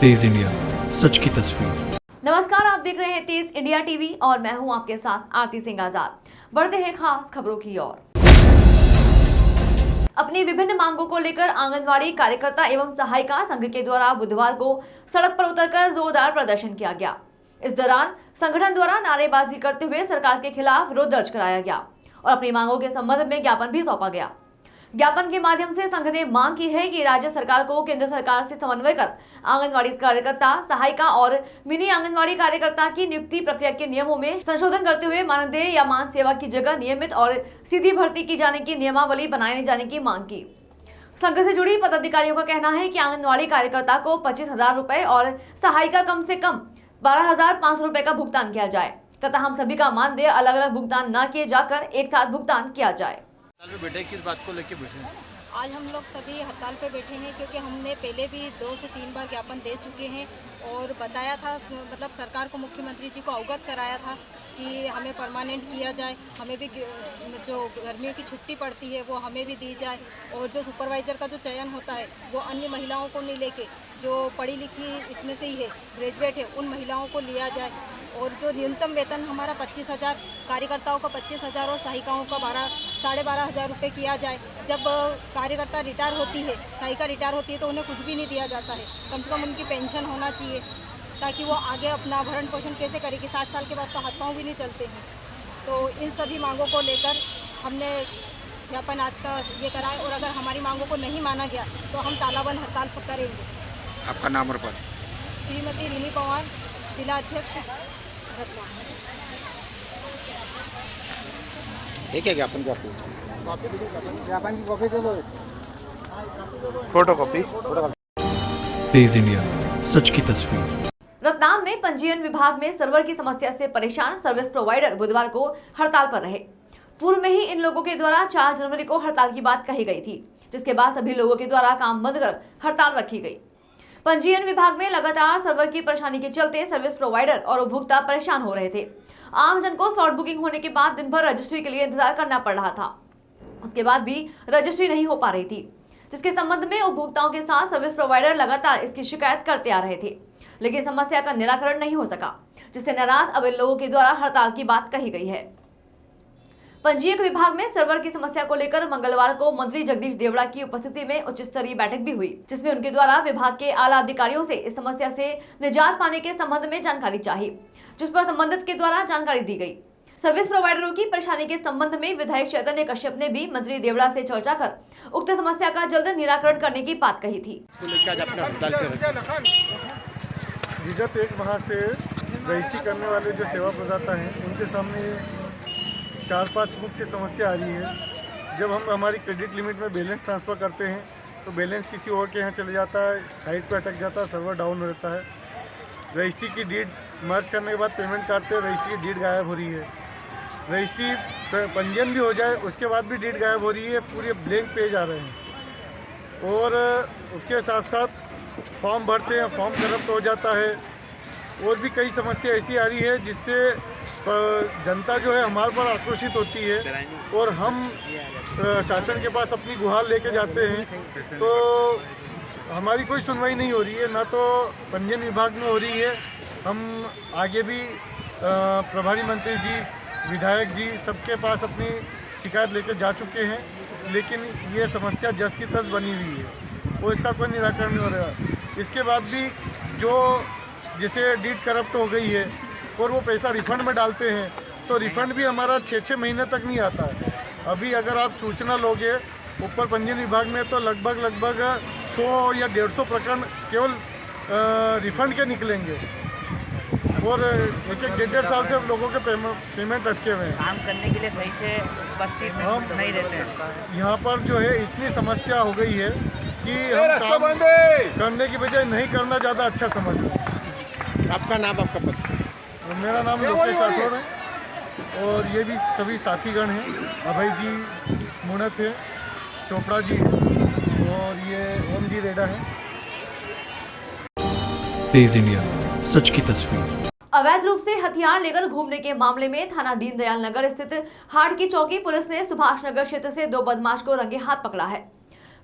तेज India, सच की तस्वीर। नमस्कार, आप देख रहे हैं तेज इंडिया टीवी और मैं हूं आपके साथ आरती सिंह आजाद। बढ़ते हैं खास खबरों की ओर। अपनी विभिन्न मांगों को लेकर आंगनवाड़ी कार्यकर्ता एवं सहायिका संघ के द्वारा बुधवार को सड़क पर उतरकर जोरदार प्रदर्शन किया गया। इस दौरान संगठन द्वारा नारेबाजी करते हुए सरकार के खिलाफ विरोध दर्ज कराया गया और अपनी मांगों के संबंध में ज्ञापन भी सौंपा गया। ज्ञापन के माध्यम से संघ ने मांग की है कि राज्य सरकार को केंद्र सरकार से समन्वय कर आंगनवाड़ी कार्यकर्ता, सहायिका और मिनी आंगनवाड़ी कार्यकर्ता की नियुक्ति प्रक्रिया के नियमों में संशोधन करते हुए मानदेय या मान सेवा की जगह नियमित और सीधी भर्ती की जाने की नियमावली बनाए जाने की मांग की। संघ से जुड़ी पदाधिकारियों का कहना है कि आंगनवाड़ी कार्यकर्ता को 25,000 रुपए और सहायिका कम से कम 12,500 रुपए का भुगतान किया जाए तथा हम सभी का मानदेय अलग अलग भुगतान न किए जाकर एक साथ भुगतान किया जाए। बैठे किस बात को लेकर बैठे हैं? आज हम लोग सभी हड़ताल पे बैठे हैं क्योंकि हमने पहले भी 2 से 3 बार ज्ञापन दे चुके हैं और बताया था, मतलब सरकार को, मुख्यमंत्री जी को अवगत कराया था कि हमें परमानेंट किया जाए, हमें भी जो गर्मियों की छुट्टी पड़ती है वो हमें भी दी जाए और जो सुपरवाइज़र का जो चयन होता है वो अन्य महिलाओं को नहीं लेके जो पढ़ी लिखी इसमें से ही है, ग्रेजुएट है, उन महिलाओं को लिया जाए और जो न्यूनतम वेतन हमारा 25,000, कार्यकर्ताओं का 25,000 और सहायिकाओं का 12,500 रुपये किया जाए। जब कार्यकर्ता रिटायर होती है, सहायिका रिटायर होती है तो उन्हें कुछ भी नहीं दिया जाता है, कम से कम उनकी पेंशन होना चाहिए ताकि वो आगे अपना भरण पोषण कैसे करेगी। 60 साल के बाद तो हाथ पाँव भी नहीं चलते हैं। तो इन सभी मांगों को लेकर हमने ज्ञापन आज का ये करा है और अगर हमारी मांगों को नहीं माना गया तो हम तालाबंद हड़ताल करेंगे। आपका नाम और पद? श्रीमती रीनी पवार, जिला अध्यक्ष रतवा। एक है ज्ञापन का ज्ञापन की कॉपी दे दो, फोटो कॉपी। तेज इंडिया, सच की तस्वीर। रतलाम में पंजीयन विभाग में सर्वर की समस्या से परेशान सर्विस प्रोवाइडर बुधवार को हड़ताल पर रहे। पूर्व में ही इन लोगों के द्वारा 4 जनवरी को हड़ताल की बात कही गई थी, जिसके बाद सभी लोगों के द्वारा काम बंद कर हड़ताल रखी गई। पंजीयन विभाग में लगातार सर्वर की परेशानी के चलते सर्विस प्रोवाइडर और उपभोक्ता परेशान हो रहे थे। आम जन को स्लॉट बुकिंग होने के बाद दिन भर रजिस्ट्री के लिए इंतजार करना पड़ रहा था। उसके बाद भी रजिस्ट्री नहीं हो पा रही थी, जिसके संबंध में उपभोक्ताओं के साथ सर्विस प्रोवाइडर लगातार इसकी शिकायत करते आ रहे थे, लेकिन समस्या का निराकरण नहीं हो सका, जिससे नाराज अब इन लोगों के द्वारा हड़ताल की बात कही गई है। पंजीयक विभाग में सर्वर की समस्या को लेकर मंगलवार को मंत्री जगदीश देवड़ा की उपस्थिति में उच्च स्तरीय बैठक भी हुई, जिसमें उनके द्वारा विभाग के आला अधिकारियों से इस समस्या से निजात पाने के संबंध में जानकारी चाहिए, जिस पर संबंधित के द्वारा जानकारी दी गई। सर्विस प्रोवाइडरों की परेशानी के संबंध में विधायक चैतन्य कश्यप ने भी मंत्री देवड़ा से चर्चा कर उक्त समस्या का जल्द निराकरण करने की बात कही थी। विगत 1 माह से रजिस्ट्री करने वाले जो सेवा प्रदाता हैं उनके सामने 4-5 मुख्य समस्या आ रही है। जब हम हमारी क्रेडिट लिमिट में बैलेंस ट्रांसफ़र करते हैं तो बैलेंस किसी और के यहाँ चले जाता है, साइट पर अटक जाता है, सर्वर डाउन हो रहता है। रजिस्ट्री की डीड मर्ज करने के बाद पेमेंट काटते हैं, रजिस्ट्री की डीड गायब हो रही है। रजिस्ट्री पंजीयन भी हो जाए उसके बाद भी डीड गायब हो रही है, पूरे ब्लैंक पेज आ रहे हैं। और उसके साथ साथ फॉर्म भरते हैं, फॉर्म करप्ट हो जाता है। और भी कई समस्या ऐसी आ रही है जिससे जनता जो है हमारे पर आक्रोशित होती है और हम शासन के पास अपनी गुहार लेके जाते हैं तो हमारी कोई सुनवाई नहीं हो रही है, ना तो पंजीयन विभाग में हो रही है। हम आगे भी प्रभारी मंत्री जी, विधायक जी सबके पास अपनी शिकायत लेके जा चुके हैं, लेकिन ये समस्या जस की तस बनी हुई है और इसका कोई निराकरण नहीं हो रहा। इसके बाद भी जो जैसे डीड करप्ट हो गई है और वो पैसा रिफ़ंड में डालते हैं तो रिफ़ंड भी हमारा 6-6 महीने तक नहीं आता है। अभी अगर आप सूचना लोगे ऊपर पंजीयन विभाग में तो लगभग 100 या 150 प्रकरण केवल रिफ़ंड के निकलेंगे और 1-1.5 साल से लोगों के पेमेंट अटके हुए हैं। काम करने के लिए सही से उपस्थित नहीं रहते हैं। यहाँ पर जो है इतनी समस्या हो गई है कि हम काम करने की बजाय नहीं करना ज़्यादा अच्छा समझ रहे हैं। आपका नाम, आपका पद? मेरा नाम लोकेश राठौर है और ये भी सभी साथीगण हैं। अभय जी मुणत है, चोपड़ा जी और ये ओम जी रेडा है। तेज इंडिया, सच की तस्वीर। अवैध रूप से हथियार लेकर घूमने के मामले में थाना दीनदयाल नगर स्थित हाट की चौकी पुलिस ने सुभाष नगर क्षेत्र से 2 बदमाश को रंगे हाथ पकड़ा है।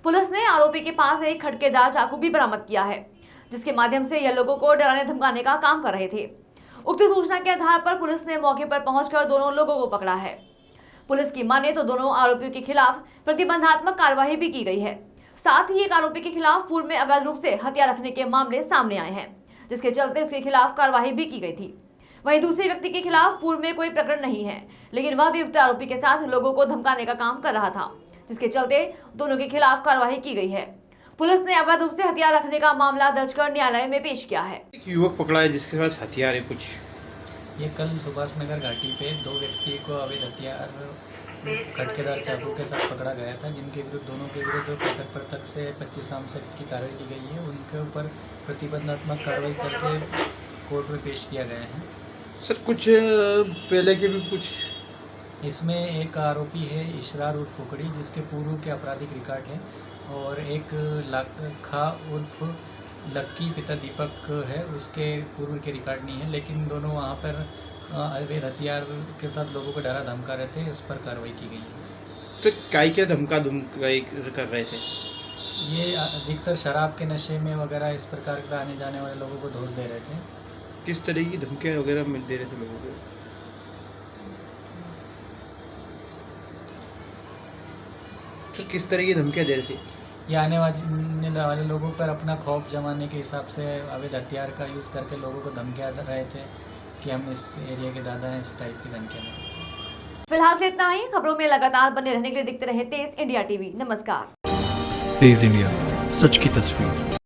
पुलिस ने आरोपी के पास एक खटकेदार चाकू भी बरामद किया है, जिसके माध्यम से यह लोगों को डराने धमकाने का काम कर रहे थे। उक्त सूचना के आधार पर पुलिस ने मौके पर पहुंचकर दोनों लोगों को पकड़ा है। पुलिस की माने तो दोनों आरोपियों के खिलाफ प्रतिबंधात्मक कार्रवाई भी की गई है। साथ ही एक आरोपी के खिलाफ पूर्व में अवैध रूप से हथियार रखने के मामले सामने आए हैं, जिसके चलते उसके खिलाफ कार्रवाई भी की गई थी। वहीं दूसरे व्यक्ति के खिलाफ पूर्व में कोई प्रकरण नहीं है, लेकिन वह भी उक्त आरोपी के साथ लोगों को धमकाने का काम कर रहा था, जिसके चलते दोनों के खिलाफ कार्रवाई की गई है। पुलिस ने अवैध रूप से हथियार रखने का मामला दर्ज कर न्यायालय में पेश किया है। एक युवक पकड़ा है जिसके पास हथियार है कुछ। ये कल सुभाष नगर घाटी पे 2 व्यक्ति को अवैध हथियार खटकेदार चाकू के साथ पकड़ा गया था, जिनके विरुद्ध दोनों के विरुद्ध पृथक से 25 आमसक की कार्रवाई की गई है। उनके ऊपर प्रतिबंधात्मक कार्रवाई करके कोर्ट में पेश किया गया है। सर कुछ पहले के भी कुछ इसमें एक आरोपी है इशरार उर्फ फुकड़ी, जिसके पूर्व के आपराधिक रिकॉर्ड है, और एक लाखा उर्फ लक्की पिता दीपक है, उसके पूर्व के रिकॉर्ड नहीं है, लेकिन दोनों वहाँ पर अवैध हथियार के साथ लोगों को डरा धमका रहे थे। उस पर कार्रवाई की गई है। तो काय क्या धमकाई कर रहे थे? ये अधिकतर शराब के नशे में वगैरह इस प्रकार का आने जाने वाले लोगों को धोस दे रहे थे। किस तरह की धमकियाँ वगैरह दे रहे थे लोगों को? तो किस तरह की धमकियाँ दे रहे थे? ये आने वाले लोगों पर अपना खौफ जमाने के हिसाब से अवैध हथियार का यूज़ करके लोगों को धमकियाँ रहे थे कि हम इस एरिया के दादा हैं, इस टाइप की धमकियाँ। फिलहाल के इतना ही। खबरों में लगातार बने रहने के लिए देखते रहे तेज इंडिया टीवी। नमस्कार। तेज इंडिया, सच की तस्वीर।